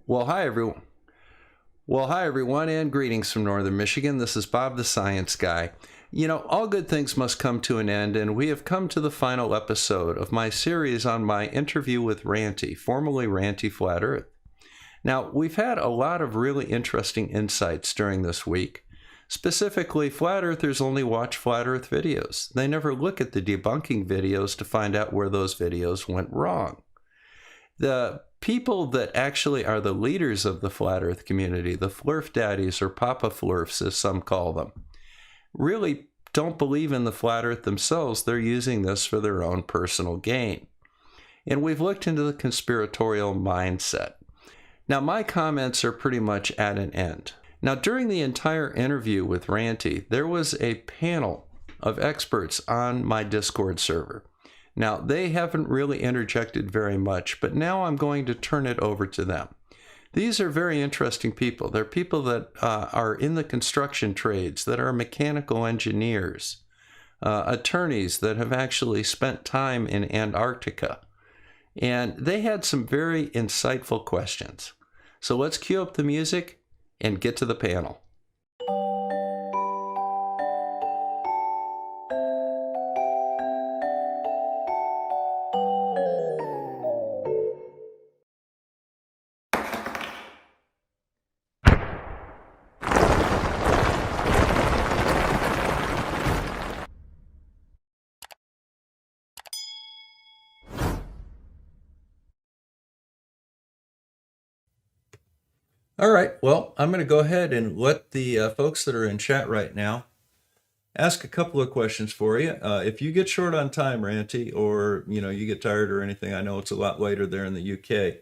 Well, hi everyone. Well, hi everyone, and greetings from Northern Michigan. This is Bob the Science Guy. You know, all good things must come to an end, and we have come to the final episode of my series on my interview with Ranty, formerly Ranty Flat Earth. Now, we've had a lot of really interesting insights during this week. Specifically, flat earthers only watch flat earth videos. They never look at the debunking videos to find out where those videos went wrong. The people that actually are the leaders of the flat earth community, the flurf daddies or papa flurfs as some call them, really don't believe in the flat earth themselves. They're using this for their own personal gain. And we've looked into the conspiratorial mindset. Now, my comments are pretty much at an end. Now, during the entire interview with Ranty, there was a panel of experts on my Discord server. Now, they haven't really interjected very much, but now I'm going to turn it over to them. These are very interesting people. They're people that are in the construction trades, that are mechanical engineers, attorneys that have actually spent time in Antarctica. And they had some very insightful questions. So let's cue up the music and get to the panel. All right, well, I'm going to go ahead and let the folks that are in chat right now ask a couple of questions for you. If you get short on time, Ranty, or you get tired or anything, I know it's a lot later there in the UK.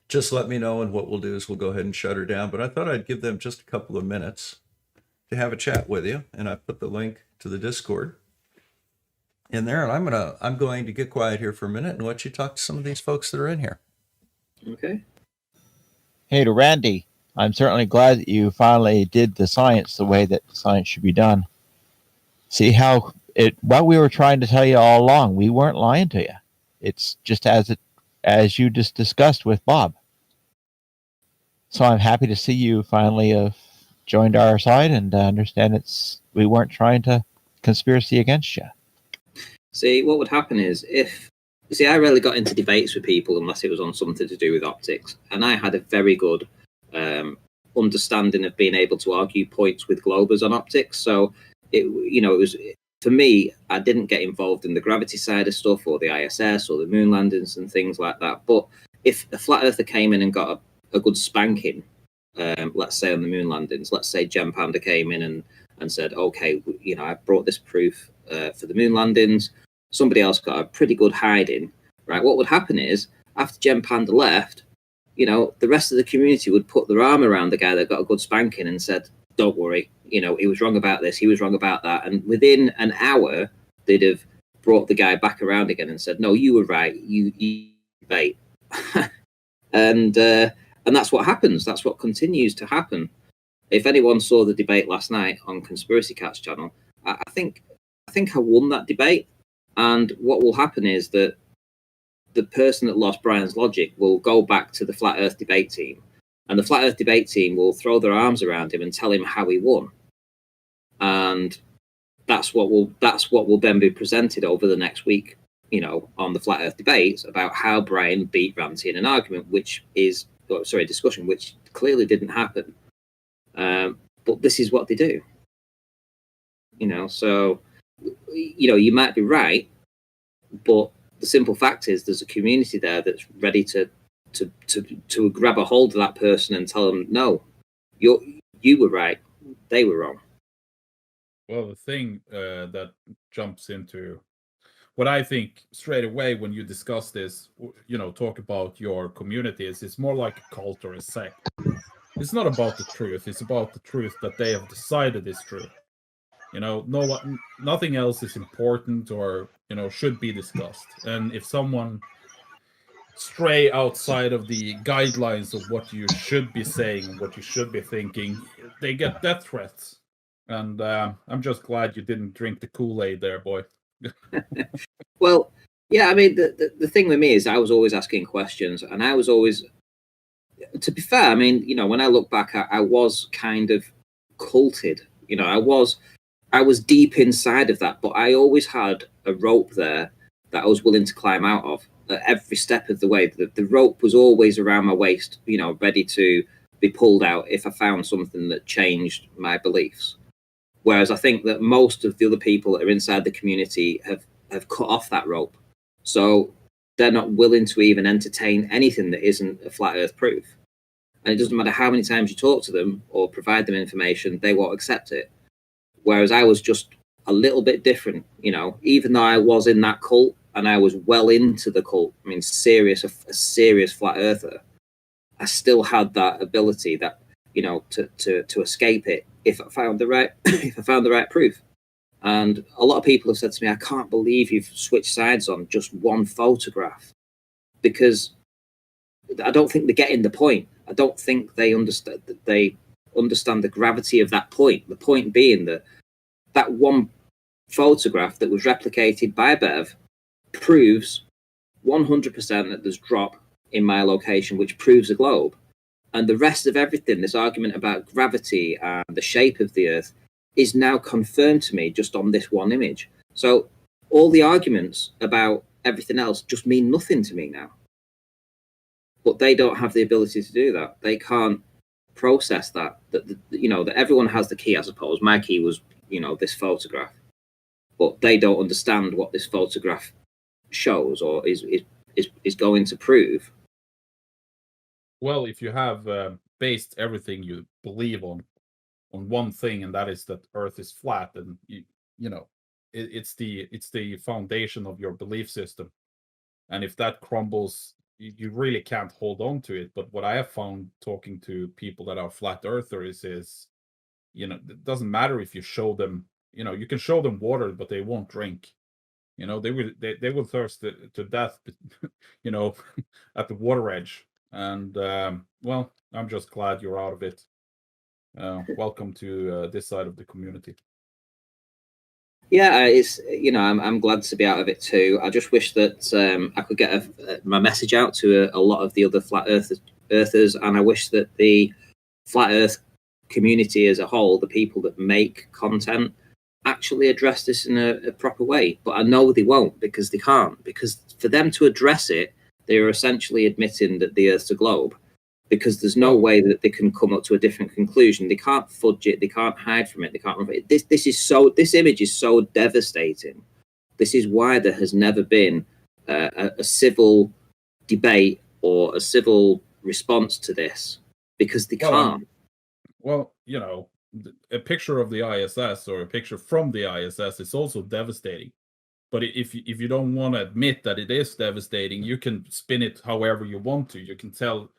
Just let me know, and what we'll do is we'll go ahead and shut her down. But I thought I'd give them just a couple of minutes to have a chat with you, and I put the link to the Discord in there. And I'm going to get quiet here for a minute and let you talk to some of these folks that are in here. Okay. Hey, to Randy, I'm certainly glad that you finally did the science the way that science should be done. See how what we were trying to tell you all along, we weren't lying to you. It's just as you just discussed with Bob. So I'm happy to see you finally have joined our side and understand we weren't trying to conspiracy against you. See, what would happen is I rarely got into debates with people unless it was on something to do with optics. And I had a very good understanding of being able to argue points with Globers on optics. So, it was, for me, I didn't get involved in the gravity side of stuff or the ISS or the moon landings and things like that. But if a flat earther came in and got a good spanking, let's say on the moon landings, let's say Jem Panda came in and said, okay, I brought this proof for the moon landings. Somebody else got a pretty good hiding, right? What would happen is, after Jem Panda left, the rest of the community would put their arm around the guy that got a good spanking and said, don't worry, he was wrong about this, he was wrong about that. And within an hour, they'd have brought the guy back around again and said, no, you were right, you debate. and that's what happens. That's what continues to happen. If anyone saw the debate last night on Conspiracy Cat's channel, I think I won that debate. And what will happen is that the person that lost Brian's logic will go back to the Flat Earth debate team, and the Flat Earth debate team will throw their arms around him and tell him how he won. And that's what will then be presented over the next week, on the Flat Earth debates about how Brian beat Ranty in an argument, discussion, which clearly didn't happen. But this is what they do. So. You might be right, but the simple fact is there's a community there that's ready to grab a hold of that person and tell them, no, you were right, they were wrong. Well, the thing that jumps into what I think straight away when you discuss this, talk about your community, it's more like a cult or a sect. It's not about the truth, it's about the truth that they have decided is true. Nothing else is important or, should be discussed. And if someone stray outside of the guidelines of what you should be saying, what you should be thinking, they get death threats. And I'm just glad you didn't drink the Kool-Aid there, boy. Well, yeah, I mean, the thing with me is I was always asking questions, and I was always to be fair, I mean, when I look back, I was kind of culted. I was deep inside of that, but I always had a rope there that I was willing to climb out of at every step of the way. The rope was always around my waist, ready to be pulled out if I found something that changed my beliefs. Whereas I think that most of the other people that are inside the community have cut off that rope. So they're not willing to even entertain anything that isn't a flat earth proof. And it doesn't matter how many times you talk to them or provide them information, they won't accept it. Whereas I was just a little bit different, even though I was in that cult and I was well into the cult, I mean, a serious flat earther, I still had that ability that, to escape it if I found the right proof. And a lot of people have said to me, I can't believe you've switched sides on just one photograph, because I don't think they're getting the point. I don't think they understand the gravity of that point. The point being that one photograph that was replicated by Bev proves 100% that there's drop in my location, which proves a globe. And the rest of everything, this argument about gravity and the shape of the Earth, is now confirmed to me just on this one image. So all the arguments about everything else just mean nothing to me now. But they don't have the ability to do that. They can't process that everyone has the key. I suppose my key was this photograph, but they don't understand what this photograph shows or is going to prove. Well, if you have based everything you believe on one thing, and that is that Earth is flat, and it's the foundation of your belief system, and if that crumbles, you really can't hold on to it. But what I have found talking to people that are flat earthers is, it doesn't matter if you show them, you can show them water, but they won't drink. They will thirst to death, at the water edge. And well, I'm just glad you're out of it. Welcome to this side of the community. Yeah, it's I'm glad to be out of it too. I just wish that I could get my message out to a lot of the other flat earthers, and I wish that the flat Earth community as a whole, the people that make content, actually address this in a proper way. But I know they won't, because they can't. Because for them to address it, they are essentially admitting that the Earth's a globe, because there's no way that they can come up to a different conclusion. They can't fudge it. They can't hide from it. They can't run from it. This image is so devastating. This is why there has never been a civil debate or a civil response to this, because they can't. Well, a picture of the ISS or a picture from the ISS is also devastating. But if you don't want to admit that it is devastating, you can spin it however you want to. You can tell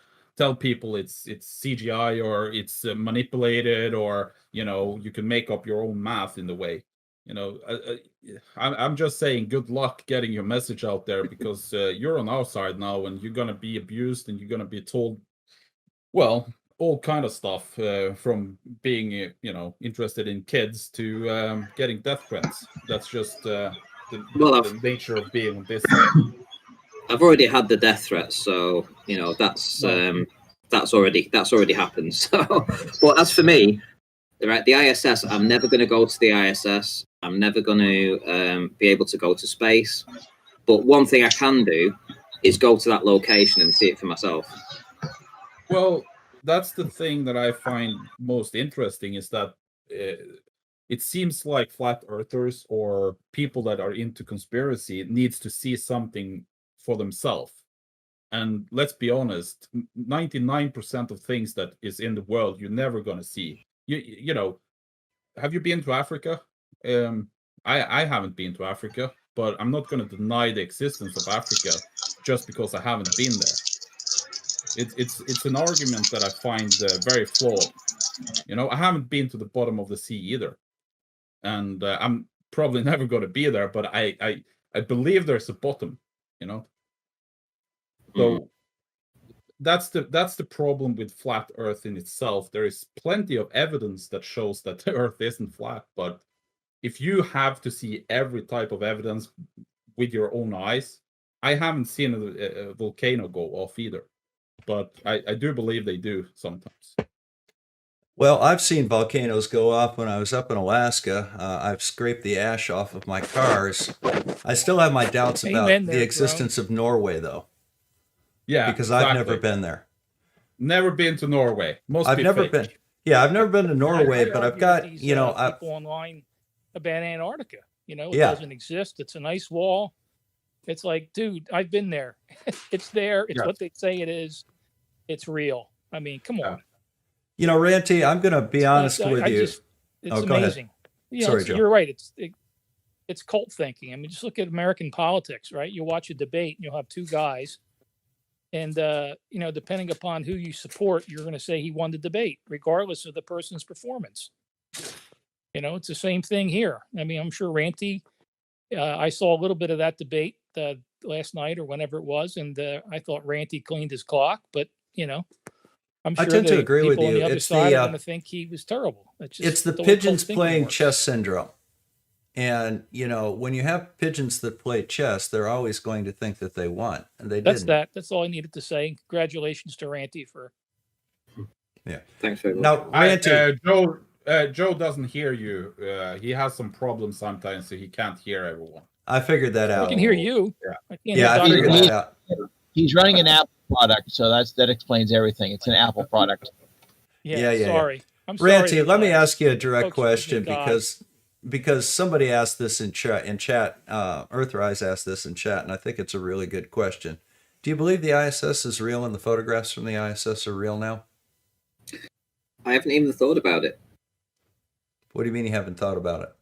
people it's CGI or it's manipulated, or you can make up your own math in the way. I'm just saying, good luck getting your message out there, because you're on our side now, and you're gonna be abused, and you're gonna be told, well, all kind of stuff, from being interested in kids to getting death threats. That's just the nature of being on this side. I've already had the death threats, so that's already happened. So, but as for me, right, the ISS, I'm never going to go to the ISS. I'm never going to be able to go to space. But one thing I can do is go to that location and see it for myself. Well, that's the thing that I find most interesting, is that it seems like flat earthers or people that are into conspiracy needs to see something for themselves. And let's be honest, 99% of things that is in the world you're never going to see. Have you been to Africa? I haven't been to Africa, but I'm not going to deny the existence of Africa just because I haven't been there. It's an argument that I find very flawed. I haven't been to the bottom of the sea either, and I'm probably never going to be there. But I believe there's a bottom. So that's the problem with flat Earth in itself. There is plenty of evidence that shows that the Earth isn't flat, but if you have to see every type of evidence with your own eyes, I haven't seen a volcano go off either. but I do believe they do sometimes. Well, I've seen volcanoes go off when I was up in Alaska. I've scraped the ash off of my cars. I still have my doubts about Amen the there, existence of Norway, though, Yeah, because I've never exactly. been there. Never been to Norway. Must I've be never fake. been. Yeah, I've never been to Norway, I but I've argue with got, these I, people online about Antarctica. You know, it Yeah. doesn't exist. It's an ice wall. It's like, dude, I've been there. It's there. It's Yeah. what they say it is. It's real. I mean, come on. Ranty, I'm going to be honest with you. It's Oh, go ahead. amazing. You know, Sorry, Joe. you're right. It's cult thinking. I mean, just look at American politics, right? You watch a debate, and you'll have two guys, and depending upon who you support, you're going to say he won the debate, regardless of the person's performance. You know, it's the same thing here. I mean, I'm sure Ranty. I saw a little bit of that debate last night or whenever it was, and I thought Ranty cleaned his clock, but I'm sure I tend to agree with people on you. the other It's side the, are going to think he was terrible. it's the way cult pigeons thinking playing works. chess syndrome. And, when you have pigeons that play chess, they're always going to think that they won, and they That's didn't. that. That's all I needed to say. Congratulations to Ranty for. Yeah. Thanks very much. Now, Ranty, Joe doesn't hear you. He has some problems sometimes, so he can't hear everyone. I figured that I out. can hear you. Yeah. I can't Yeah, hear I Dr. figured Bob. that out. He's running an Apple product, so that explains everything. It's an Apple product. Yeah. Sorry. I'm sorry. Ranty, let me that, ask you a direct folks question think because somebody asked this in chat. Earthrise asked this in chat, and I think it's a really good question. Do you believe the ISS is real and the photographs from the ISS are real now? I haven't even thought about it. What do you mean you haven't thought about it?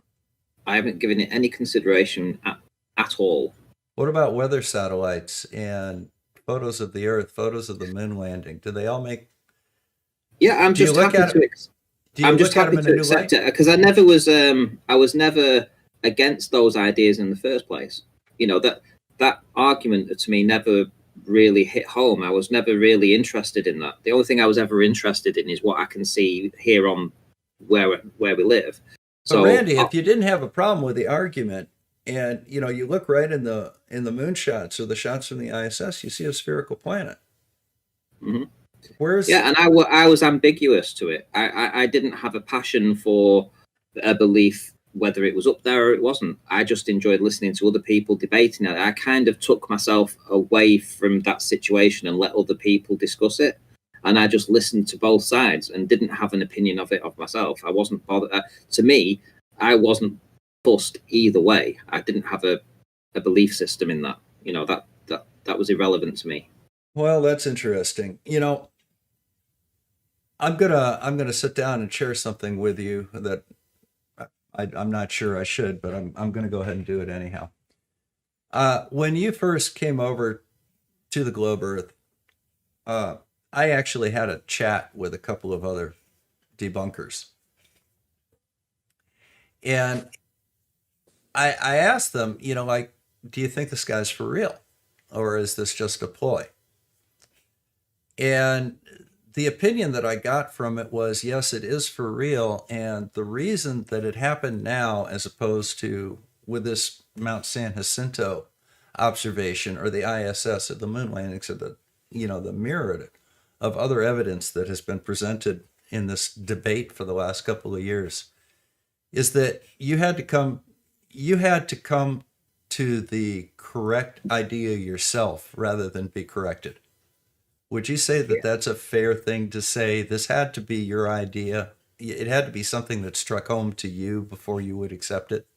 I haven't given it any consideration at all. What about weather satellites and photos of the Earth, photos of the moon landing? Do they all make? Yeah, I'm Do you just look happy at to. Do you I'm look just at happy them in to a new accept light? it because I was never against those ideas in the first place. You know, that argument to me never really hit home. I was never really interested in that. The only thing I was ever interested in is what I can see here on where we live. So, Randy, if you didn't have a problem with the argument, and you look right in the moonshots or the shots from the ISS, you see a spherical planet. Mm-hmm. Where's and I was ambiguous to it. I didn't have a passion for a belief whether it was up there or it wasn't. I just enjoyed listening to other people debating it. I kind of took myself away from that situation and let other people discuss it. And I just listened to both sides and didn't have an opinion of it of myself. I wasn't bothered. To me, I wasn't fussed either way. I didn't have a belief system in that. That was irrelevant to me. Well, that's interesting. I'm gonna sit down and share something with you that I'm not sure I should, but I'm gonna go ahead and do it anyhow. When you first came over to the Globe Earth, I actually had a chat with a couple of other debunkers, and I asked them, do you think this guy's for real, or is this just a ploy? And the opinion that I got from it was, yes, it is for real. And the reason that it happened now, as opposed to with this Mount San Jacinto observation or the ISS or the moon landings or the myriad of other evidence that has been presented in this debate for the last couple of years, is that you had to come to the correct idea yourself rather than be corrected. Would you say that that's a fair thing to say? This had to be your idea. It had to be something that struck home to you before you would accept it?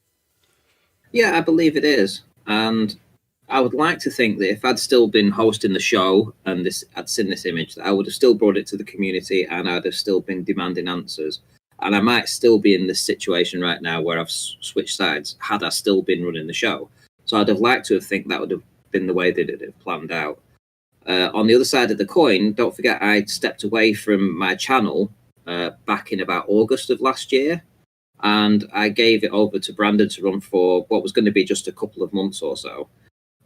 Yeah, I believe it is. And I would like to think that if I'd still been hosting the show and I'd seen this image, that I would have still brought it to the community and I'd have still been demanding answers. And I might still be in this situation right now where I've switched sides had I still been running the show. So I'd have liked to think that would have been the way that it had planned out. On the other side of the coin, don't forget I stepped away from my channel back in about August of last year, and I gave it over to Brandon to run for what was going to be just a couple of months or so.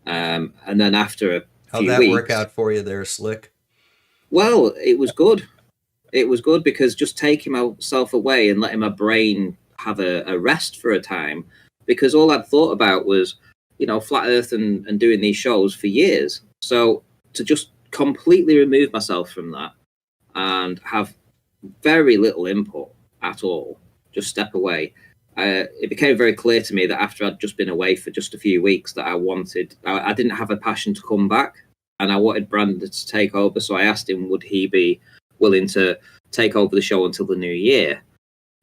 And then after a few How'd that weeks, work out for you there, Slick? Well, it was good. It was good because just taking myself away and letting my brain have a rest for a time, because all I'd thought about was, flat Earth and doing these shows for years. So to just completely remove myself from that and have very little input at all, just step away, it became very clear to me that after I'd just been away for just a few weeks that I didn't have a passion to come back, and I wanted Brandon to take over. So I asked him, would he be willing to take over the show until the new year?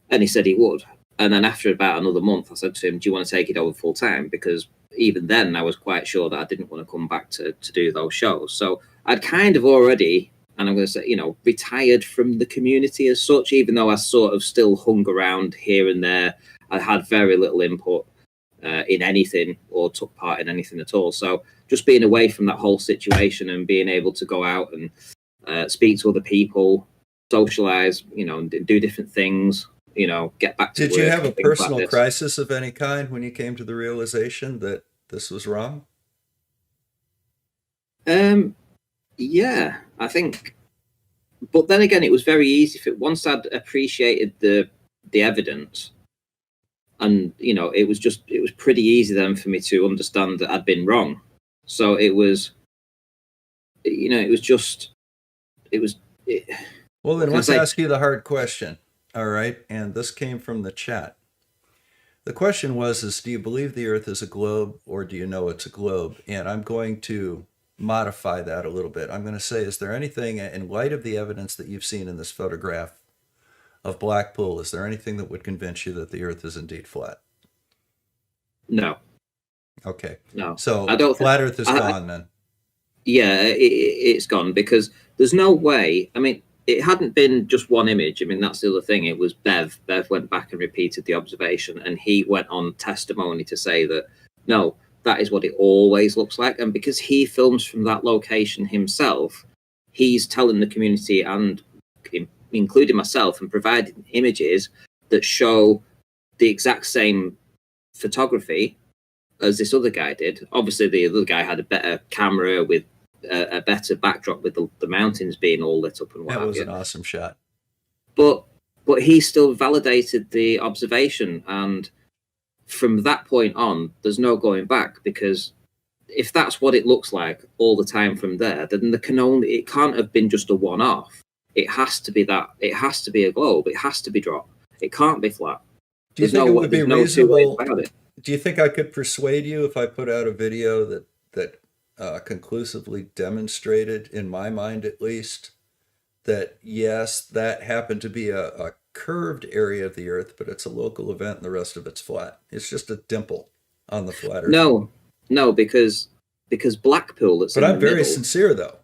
And he said he would. And then after about another month, I said to him, do you want to take it over full time? Because even then I was quite sure that I didn't want to come back to do those shows. So I'd kind of already, and I'm going to say, retired from the community as such, even though I sort of still hung around here and there. I had very little input in anything or took part in anything at all. So just being away from that whole situation and being able to go out and speak to other people, socialize, and do different things, get back to work. Did you have a and things like personal this. crisis of any kind when you came to the realization that this was wrong? Yeah, I think. But then again, it was very easy once I'd appreciated the evidence, and it was pretty easy then for me to understand that I'd been wrong. So it was, Well, then Can I let's say- ask you the hard question. All right. And this came from the chat. The question was, do you believe the earth is a globe, or do you know it's a globe? And I'm going to modify that a little bit. I'm going to say, is there anything in light of the evidence that you've seen in this photograph of Blackpool, is there anything that would convince you that the earth is indeed flat? No. Okay. No. So I don't flat earth is gone then. Yeah, it's gone, because there's no way. I mean, it hadn't been just one image. I mean, that's the other thing. It was Bev. Bev went back and repeated the observation, and he went on testimony to say that, no, that is what it always looks like. And because he films from that location himself, he's telling the community, and including myself, and providing images that show the exact same photography as this other guy did. Obviously, the other guy had a better camera with a better backdrop, with the mountains being all lit up and what That have was you. an awesome shot. But he still validated the observation, and from that point on, there's no going back, because if that's what it looks like all the time from there, then it can't have been just a one-off. It has to be that. It has to be a globe. It has to be dropped. It can't be flat. Do you think it would be there's no two ways reasonable? about it. Do you think I could persuade you if I put out a video that conclusively demonstrated, in my mind at least, that yes, that happened to be a curved area of the earth, but it's a local event and the rest of it's flat? It's just a dimple on the flat earth. No, because Blackpool that's But in I'm the very middle, sincere though.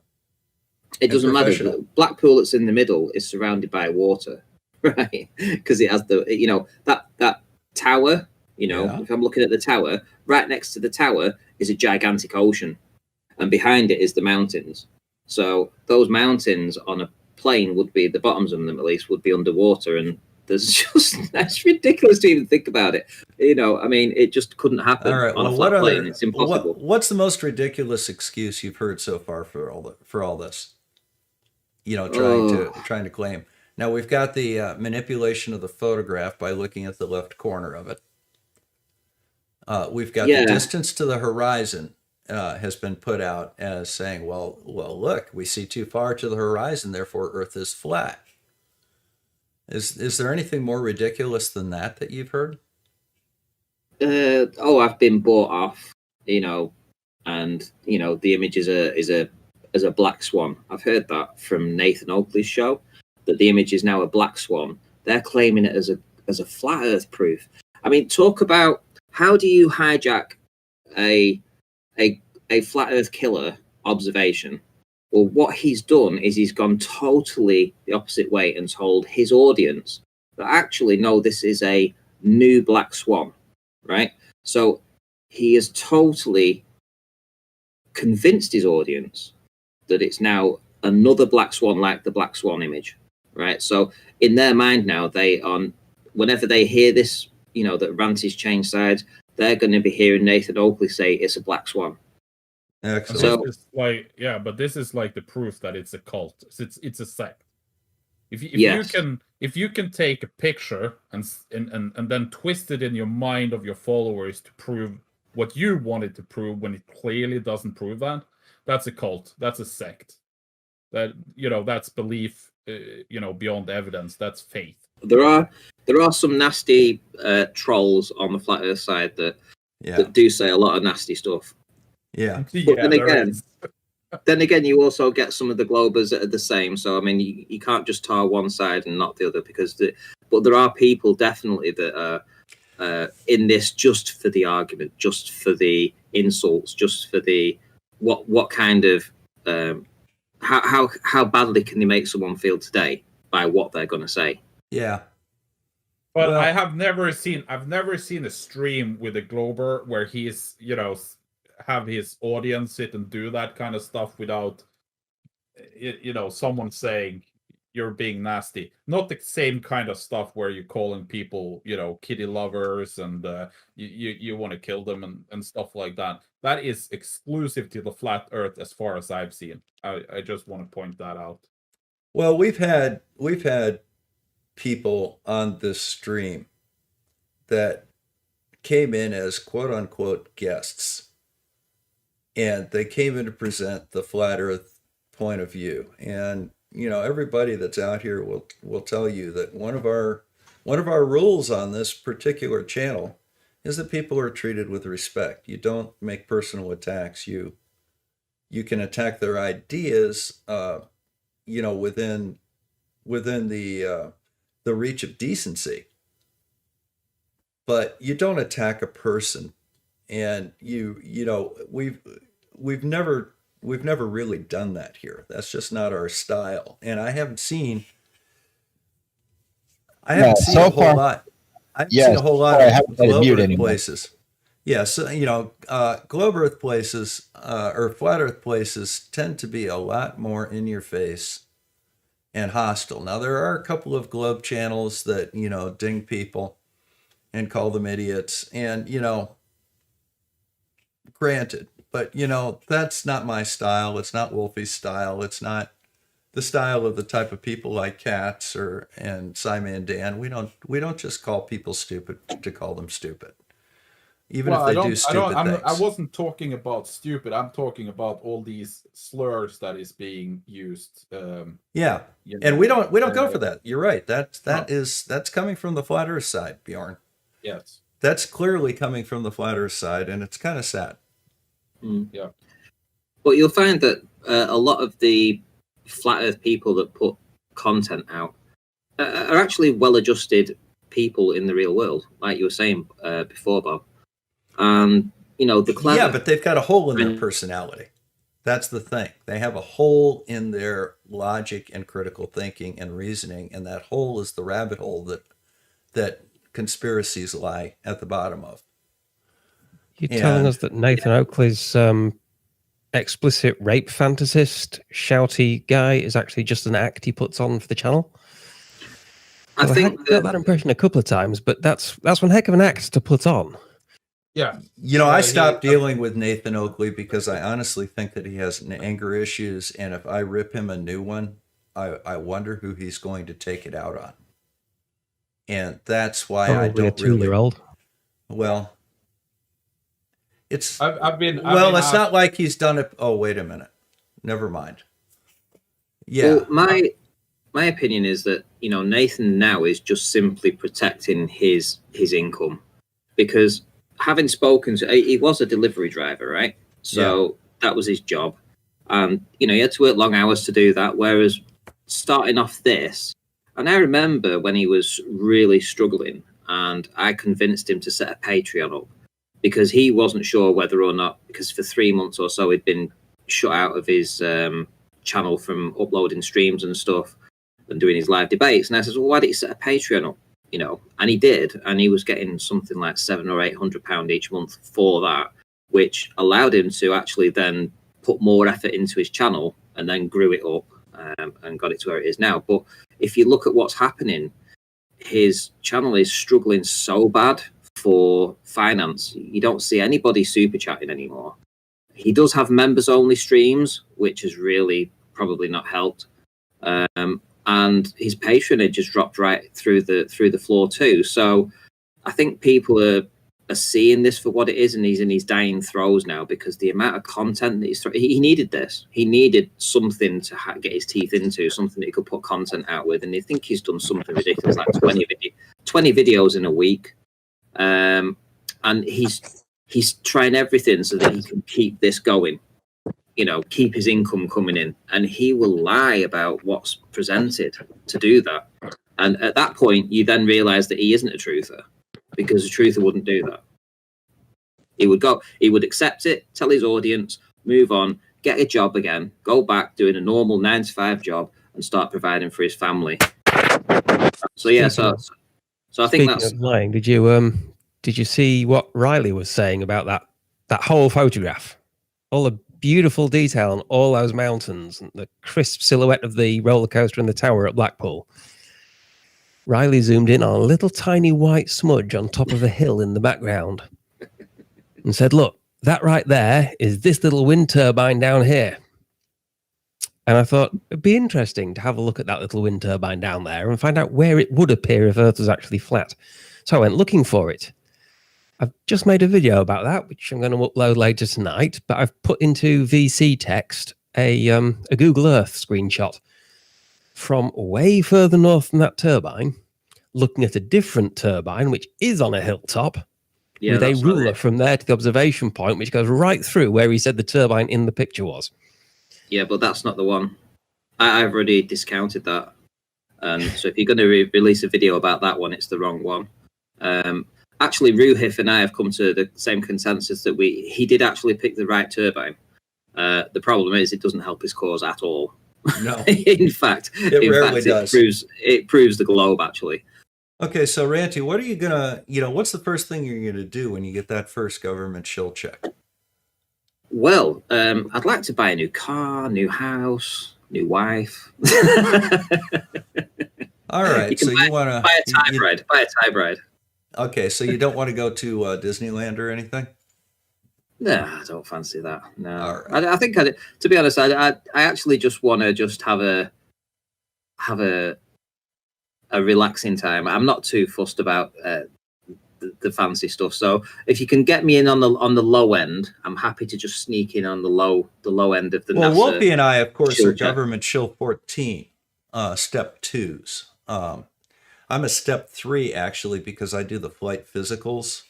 it and doesn't matter. professional. Blackpool that's in the middle is surrounded by water, right? Because it has that tower. Yeah. If I'm looking at the tower, right next to the tower is a gigantic ocean, and behind it is the mountains. So those mountains on a plane would be, the bottoms of them at least, would be underwater, and that's ridiculous to even think about it. I mean, it just couldn't happen All right. on Well, a flat plane. It's impossible. What's the most ridiculous excuse you've heard so far for all this? Trying to claim. Now we've got the manipulation of the photograph by looking at the left corner of it. We've got the distance to the horizon has been put out as saying, well, look, we see too far to the horizon, therefore Earth is flat. Is there anything more ridiculous than that you've heard? I've been bought off, and the image is a black swan. I've heard that from Nathan Oakley's show, that the image is now a black swan. They're claiming it as a flat Earth proof. I mean, talk about, how do you hijack a flat Earth killer observation? Well, what he's done is he's gone totally the opposite way and told his audience that actually, no, this is a new black swan, right? So he has totally convinced his audience that it's now another black swan, like the black swan image, right? So in their mind now, whenever they hear this, that Ranty's changed sides, they're going to be hearing Nathan Oakley say it's a black swan. Excellent. But this is like the proof that it's a cult. It's a sect. If you can take a picture and then twist it in your mind of your followers to prove what you wanted to prove when it clearly doesn't prove that, that's a cult. That's a sect. That that's belief. Beyond evidence. That's faith. There are some nasty trolls on the flat Earth side that do say a lot of nasty stuff. Yeah. But then again, you also get some of the Globers that are the same. So I mean, you can't just tar one side and not the other, but there are people definitely that are in this just for the argument, just for the insults, just for the what kind of how badly can they make someone feel today by what they're going to say. Yeah. But I have never seen a stream with a Glober where he's have his audience sit and do that kind of stuff without someone saying you're being nasty. Not the same kind of stuff where you're calling people kitty lovers and you want to kill them and stuff like that. That is exclusive to the flat Earth as far as I've seen. I just want to point that out. Well, we've had people on this stream that came in as quote unquote guests, and they came in to present the flat Earth point of view. And everybody that's out here will tell you that one of our rules on this particular channel is that people are treated with respect. You don't make personal attacks. You can attack their ideas within the reach of decency, but you don't attack a person. And we've never really done that here. That's just not our style. And I haven't seen a whole lot. I haven't seen a whole lot of globe Earth places. Yeah, so globe Earth places or flat Earth places tend to be a lot more in your face and hostile. Now there are a couple of globe channels that ding people and call them idiots, and granted, but that's not my style. It's not Wolfie's style. It's not the style of the type of people like Katz and Simon and Dan. We don't just call people stupid to call them stupid, even if they do stupid things. I wasn't talking about stupid. I'm talking about all these slurs that is being used. And we don't go for that. You're right. That's coming from the flat Earth side, Bjorn. Yes, that's clearly coming from the flat Earth side, and it's kind of sad. Yeah, but you'll find that a lot of the flat Earth people that put content out are actually well-adjusted people in the real world, like you were saying before, Bob. And the clever. Yeah, but they've got a hole in their personality. That's the thing. They have a hole in their logic and critical thinking and reasoning, and that hole is the rabbit hole that conspiracies lie at the bottom of. You're telling us that Nathan Oakley's explicit rape fantasist, shouty guy is actually just an act he puts on for the channel? I think got that impression a couple of times, but that's one heck of an act to put on. Yeah. I stopped dealing with Nathan Oakley because I honestly think that he has anger issues, and if I rip him a new one, I wonder who he's going to take it out on. And that's why I don't a 2-year-old. Well, it's it's not like he's done it. Oh, wait a minute. Never mind. Yeah. Well, my opinion is that Nathan now is just simply protecting his income, because having spoken to, he was a delivery driver, right? So that was his job, and he had to work long hours to do that. Whereas starting off this, and I remember when he was really struggling, and I convinced him to set a Patreon up because he wasn't sure whether or not, because for 3 months or so he'd been shut out of his channel from uploading streams and stuff and doing his live debates. And I said, well, why don't you set a Patreon up? And he did, and he was getting something like £700 or £800 each month for that, which allowed him to actually then put more effort into his channel and then grew it up and got it to where it is now. But if you look at what's happening, his channel is struggling so bad for finance. You don't see anybody super chatting anymore. He does have members only streams, which has really probably not helped. And his patronage just dropped right through the floor too. So I think people are are seeing this for what it is, and he's in his dying throes now because the amount of content that he needed this. He needed something to get his teeth into, something that he could put content out with, and I think he's done something ridiculous, like 20 videos in a week, and he's trying everything so that he can keep this going, keep his income coming in, and he will lie about what's presented to do that. And at that point, you then realize that he isn't a truther, because a truther wouldn't do that. He would accept it, tell his audience, move on, get a job again, go back doing a normal 9-to-5 job, and start providing for his family. So yeah, so I think that's lying. Did you see what Riley was saying about that whole photograph? All the beautiful detail on all those mountains and the crisp silhouette of the roller coaster in the tower at Blackpool. Riley zoomed in on a little tiny white smudge on top of a hill in the background and said, look, that right there is this little wind turbine down here. And I thought it'd be interesting to have a look at that little wind turbine down there and find out where it would appear if Earth was actually flat. So I went looking for it. I've just made a video about that, which I'm going to upload later tonight, but I've put into VC text a Google Earth screenshot from way further north than that turbine, looking at a different turbine, which is on a hilltop, with a ruler from there to the observation point, which goes right through where he said the turbine in the picture was. Yeah, but that's not the one. I've already discounted that. So if you're going to release a video about that one, it's the wrong one. Actually, Ruhif and I have come to the same consensus that he did actually pick the right turbine. The problem is it doesn't help his cause at all. No. in fact, it proves the globe, actually. Okay, so Ranty, what are you gonna, what's the first thing you're gonna do when you get that first government shill check? Well, I'd like to buy a new car, new house, new wife. All right, so you want to buy a tie bride. Okay, so you don't want to go to Disneyland or anything? No, I don't fancy that. No, right. I think to be honest, I actually just want to just have a relaxing time. I'm not too fussed about the fancy stuff. So if you can get me in on the low end, I'm happy to just sneak in on the low end of the. Well, NASA Wolfie and I, of course, are check. government shill 14, step 2s. I'm a step 3 actually because I do the flight physicals.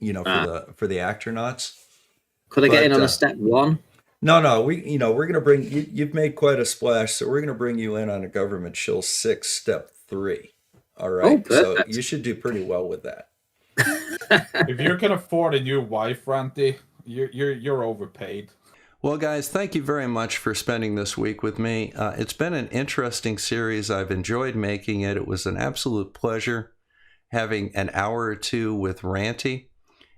For the astronauts. Could I get in on a step 1? No. We're going to bring you. You've made quite a splash, so we're going to bring you in on a government shill 6, step 3. All right. Oh, so you should do pretty well with that. If you can afford a new wife, Ranty, you're overpaid. Well, guys, thank you very much for spending this week with me. It's been an interesting series. I've enjoyed making it. It was an absolute pleasure having an hour or two with Ranty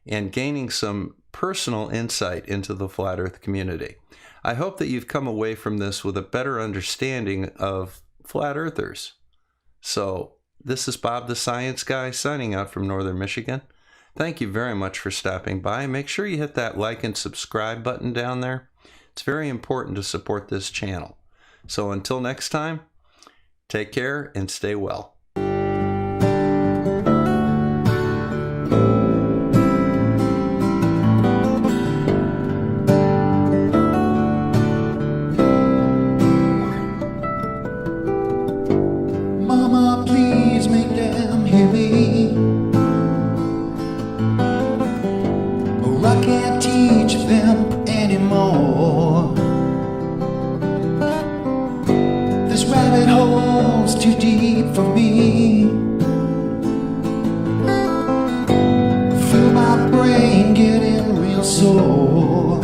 and gaining some personal insight into the Flat Earth community. I hope that you've come away from this with a better understanding of Flat Earthers. So this is Bob the Science Guy signing out from Northern Michigan. Thank you very much for stopping by. Make sure you hit that like and subscribe button down there. It's very important to support this channel. So until next time, take care and stay well. Mama, please make them hear me, or I can't teach them anymore. This rabbit hole's too deep for me. Feel my brain getting real sore.